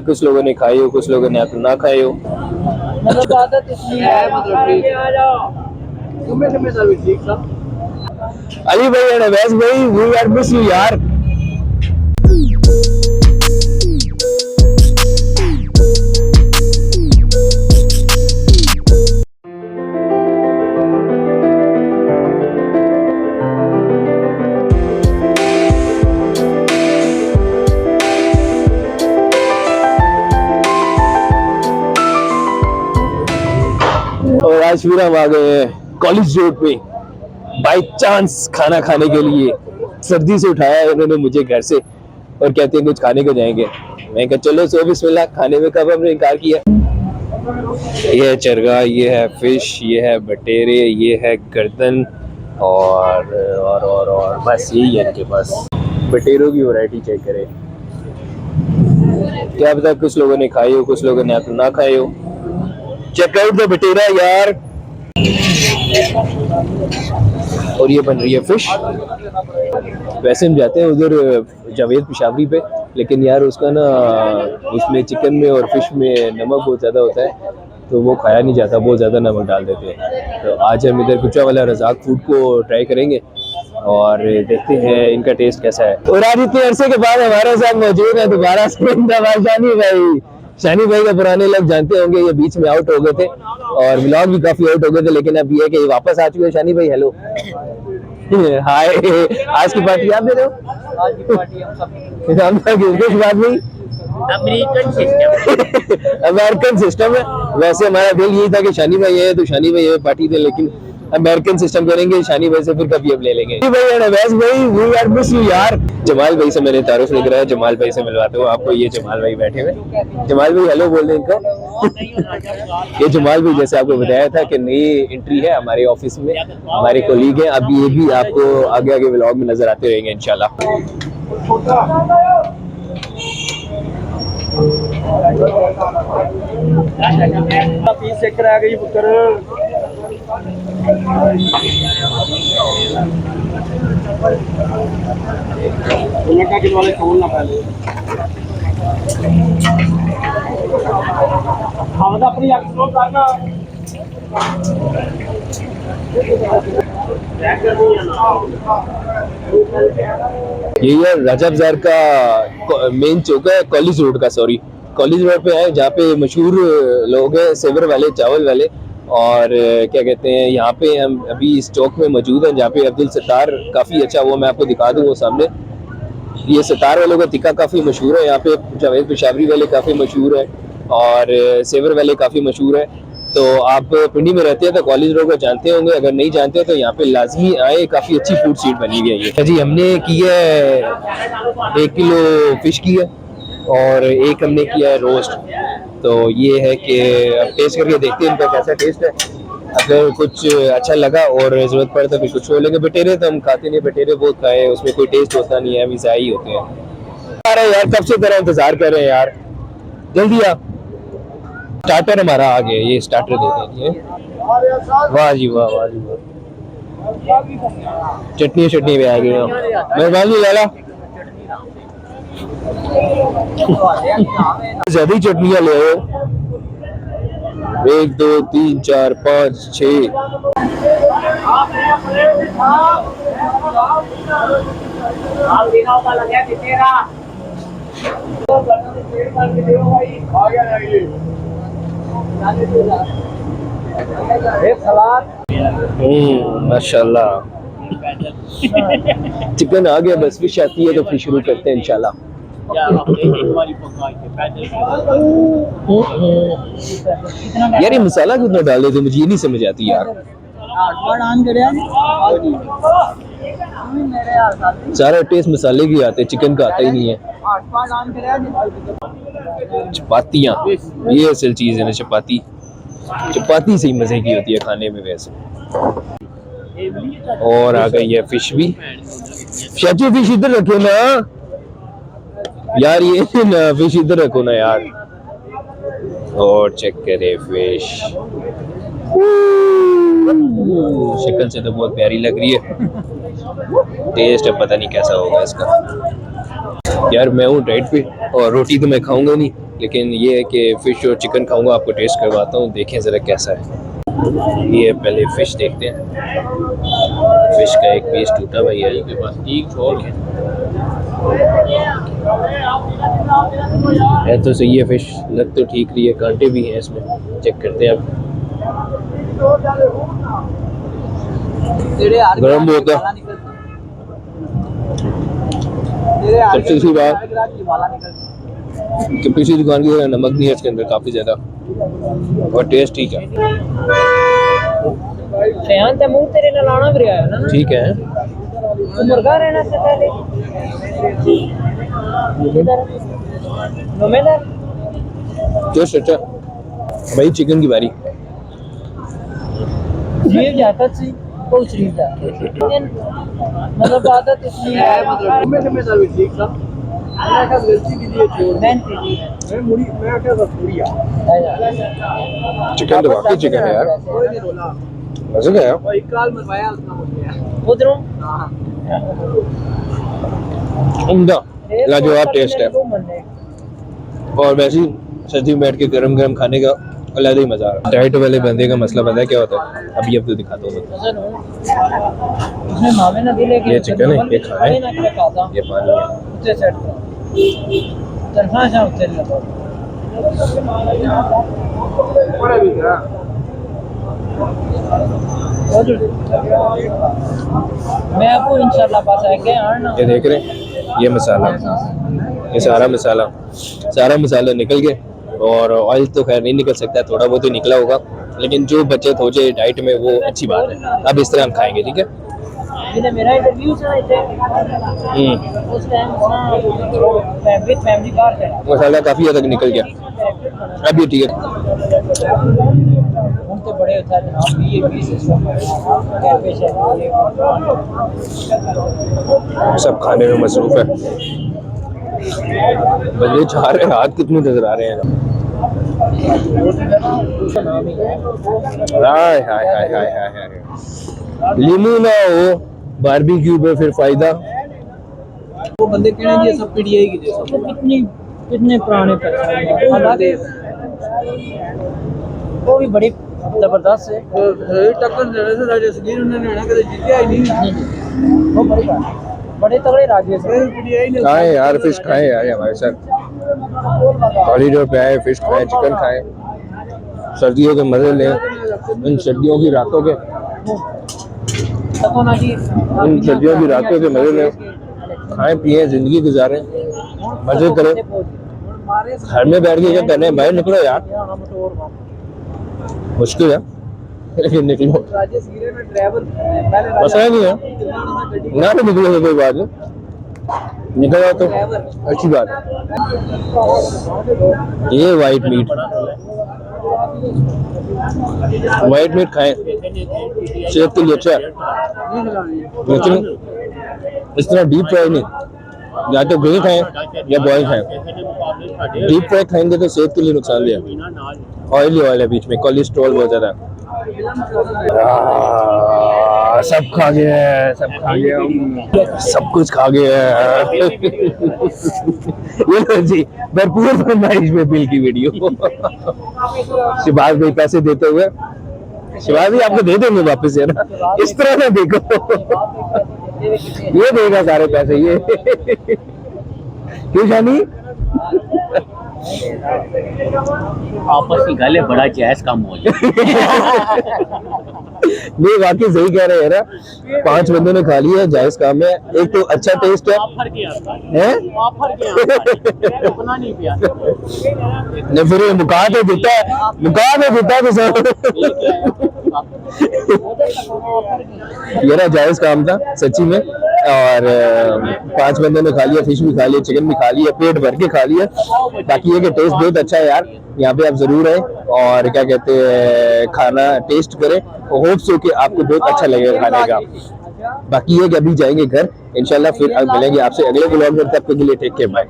कुछ लोगों ने खाई हो, कुछ लोगों ने ना खाई हो। मतलब आदत इसलिए है, मतलब अली भाई एंड अवैस भाई, वी आर मिस यू यार। और आज फिर हम आ गए हैं कॉलेज रोड पे बाई चांस खाना खाने के लिए। सर्दी से उठाया है उन्होंने मुझे घर से और कहते हैं कुछ खाने को जाएंगे। मैं कहा चलो सो बिस्मिल्लाह, खाने में कब हमने इनकार किया। ये है चरगा, ये है फिश, ये है बटेरे, ये है गर्दन और बस यही है इनके पास। बटेरों की वैरायटी चेक करें, क्या पता कुछ लोगों ने खाई हो, कुछ लोगों ने ना खाई हो। चेक आउट द बटेरा यार। और ये बन रही है फिश। वैसे हम जाते हैं उधर जावेद पिशावरी पे, लेकिन यार उसका ना उसमें चिकन में और फिश में नमक बहुत ज़्यादा होता है तो वो खाया नहीं जाता, बहुत ज़्यादा नमक डाल देते हैं। तो आज हम इधर कुचा वाला रज़ाक फूड को ट्राई करेंगे और देखते हैं इनका टेस्ट कैसा है। और आज इतने अरसे के बाद हमारे साथ मौजूद है दोबारा से शानी भाई। शानी भाई का पुराने लोग जानते होंगे, ये बीच में आउट हो गए थे और व्लॉग भी काफी आउट हो गए थे, लेकिन अब ये है कि ये वापस आ चुके हैं। शानी भाई हेलो। हाय, आज की पार्टी आप दे रहे हो? आज की पार्टी हम सब किस बात में? American system. अमेरिकन सिस्टम है। वैसे हमारा दिल यही था कि शानी भाई है तो शानी भाई है पार्टी दे, लेकिन अमेरिकन सिस्टम करेंगे शानी भाई से, फिर कभी अब ले लेंगे। भाई एंड अवैस भाई, वी आर मिस यू यार। जमाल भाई से मैंने तारुफ नहीं कराया, जमाल भाई से मिलवाते हो आपको। ये जमाल भाई बैठे हुए। जमाल भाई हेलो बोल दें इनको। ये जमाल भाई जैसे आपको बताया था कि नई एंट्री है हमारे ऑफिस में, हमारे कोलीग हैं। अब ये भी आपको आगे आगे व्लॉग में नजर आते रहेंगे इंशाल्लाह। ये रजब जार का मेन चौक है, कॉलेज रोड का, सॉरी कॉलेज रोड पे है, जहाँ पे मशहूर लोग हैं सेवर वाले, चावल वाले। और क्या कहते हैं, यहाँ पे हम अभी इस चौक में मौजूद हैं जहाँ पे अब्दुल सत्तार काफ़ी अच्छा, वो मैं आपको दिखा दूँ वो सामने। ये सत्तार वालों का टिक्का काफ़ी मशहूर है, यहाँ पे जावेद पिशावरी वाले काफ़ी मशहूर है और सेवर वाले काफ़ी मशहूर है। तो आप पिंडी में रहते हैं तो कॉलेज रोड को जानते होंगे, अगर नहीं जानते तो यहाँ पे लाजमी आए, काफ़ी अच्छी फूड स्ट्रीट बनी हुई है ये जी। हमने की है 1 किलो फिश की है और एक हमने किया है रोस्ट। तो ये है कि अब टेस्ट करके देखते हैं इनका कैसा टेस्ट है। अगर कुछ अच्छा लगा और ज़रूरत पड़े तो फिर कुछ हो लेंगे। बटेरे तो हम खाते नहीं, बटेरे बहुत खाए, उसमें कोई टेस्ट होता नहीं है, मिसाई ही होते हैं। अरे यार कब से तरह इंतजार कर रहे हैं यार, जल्दी आ। स्टार्टर हमारा आ गया, ये स्टार्टर दे देंगे। वाह जी वाह, वाह जी वाह। चटनी शटनी में आ गई, मेहरबानी लाला। ज्यादा ही चटनियाँ ले आओ, 1 2 3 4 5 6। माशाल्लाह। चिकन आ गया, बस फिश आती है तो फिर शुरू करते हैं इंशाल्लाह। यार ये मसाला कितना डाले थे मुझे ये नहीं समझ आती यार। सारा टेस्ट मसाले की आते, चिकन का आता ही नहीं है। चपातियाँ ये असल चीज है ना, चपाती। चपाती से ही मजे की होती है खाने में वैसे। और आ गई है फिश भी। शाचू फिश इधर रखो ना यार, ये ना फिश इधर रखो ना यार। और चेक करे फिश, शक्ल से तो बहुत प्यारी लग रही है। टेस्ट अब पता नहीं कैसा होगा इसका। यार मैं हूँ डाइट पे और रोटी तो मैं खाऊंगा नहीं, लेकिन ये है कि फ़िश और चिकन खाऊंगा। आपको टेस्ट करवाता हूँ, देखें ज़रा कैसा है। ये पहले फ़िश देखते हैं। फ़िश का एक पीस टूटा भाई है के पास, ठीक छोड़ के है तो सही है। फ़िश लग तो ठीक रही है, कांटे भी हैं इसमें। चेक करते हैं अब। गर्म बहुत है। सबसे अच्छी बात कि पिछली दुकान की तरह नमक नहीं है इसके अंदर, काफ़ी ज़्यादा, और टेस्ट ठीक है। तेरे लाना भी है ना, ठीक है। मुर्गा रहना से पहले टेस्ट अच्छा भाई। चिकन की बारी। शरीफ जाता थी तो शरीफ जाता, मतलब आदत इसलिए है, मतलब में सर्विस ठीक था। मैं क्या गलती की थी छोड़ मैं मुड़ी मैं क्या पूरी आ चिकन तो वाकई चिकन है यार, कोई नहीं रोला मजा आया। भाई काल मरवाया उसका हो गया उधरों। हां उम्दा लाजवाब टेस्ट है। और वैसे ही सर्दी में बैठ के गरम गरम खाने का अलग ही मजा आ रहा है। डाइट वाले बंदे का मसला पता है क्या होता है? अभी अब तो दिखाता हूँ। ये चिकन है, ये खाना है, ये पानी है। मैं आपको इंशाल्लाह पास आके आना। ये देख रहे हैं, ये मसाला, ये सारा मसाला निकल गया। और ऑयल तो खैर नहीं निकल सकता, थोड़ा बहुत ही निकला होगा, लेकिन जो बचत हो जाए डाइट में वो अच्छी बात है। अब इस तरह हम खाएंगे, ठीक है। मेरा इंटरव्यू था उस टाइम फैमिली कार है, मसाला काफ़ी हद तक निकल गया। अब ये ठीक है। उनके बड़े होता है जनाब, ये सब खाने में मसरूफ है। बल्ले चाह रहे हाथ कितने नजर आ रहे हैं। हाय हाय हाय हाय हाय हाय। लीमू ना हो बारबेक्यू पे फिर फायदा। वो बंदे कहने दिए सब पीडीआई की जैसा, तो कितने पुराने हालांकि वो भी बड़ी जबरदस्त है। टक्कर देने से राजा सगीर उन्होंने ना कदे जीतिया ही नहीं। वो बड़े तगड़े राजे से पीडीआई ने खाए यार, फिश खाए यार हमारे साथ। कॉरिडोर पे आए, फिश खाए, चिकन खाए, सर्दियों के मजे लें। इन सर्दियों की रातों के मजे लें, खाएं पिए, जिंदगी गुजारें, मजे करें। घर में बैठ के क्या करने, बाहर निकलो यार। मुश्किल है लेकिन निकलो, मसला नहीं है ना, तो निकलो तो कोई बात नहीं, निकल जाओ तो अच्छी बात है। ये वाइट मीट खाएं, सेहत के लिए अच्छा है, लेकिन इस तरह डीप फ्राई नहीं। या तो ग्रिल खाएं या बॉयल खाएं। डीप फ्राई खाएंगे तो सेहत के लिए नुकसान है, ऑयल है बीच में, कोलेस्ट्रॉल बहुत ज्यादा है। सब खा गए, सब कुछ खा गए। ये जी भरपूर फरमाइश में बिल की वीडियो। शिबाज भाई पैसे देते हुए, शिबाज भाई आपको दे देंगे वापस, है ना, इस तरह ना देखो। ये देगा सारे पैसे ये। क्यों जानी आपस की गल है, बड़ा जायज काम हो जाए। नहीं वाकई सही कह रहे हैं ना, 5 बंदों ने खा लिया, जायज काम है। एक तो अच्छा टेस्ट है, नहीं फिर मुका तो देता तो सर। ये ना जायज काम था सच्ची में। और 5 बंदों ने खा लिया, फिश भी खा लिया, चिकन भी खा लिया, पेट भर के खा लिया। बाकी ये कि टेस्ट बहुत अच्छा है यार, यहाँ पे आप जरूर आए और क्या कहते हैं खाना टेस्ट करें। होप्स हो कि आपको बहुत अच्छा लगेगा खाने का। बाकी ये कि अभी जाएंगे घर इंशाल्लाह, फिर मिलेंगे आपसे अगले व्लॉग में, तब तक के लिए टेक केयर, बाय।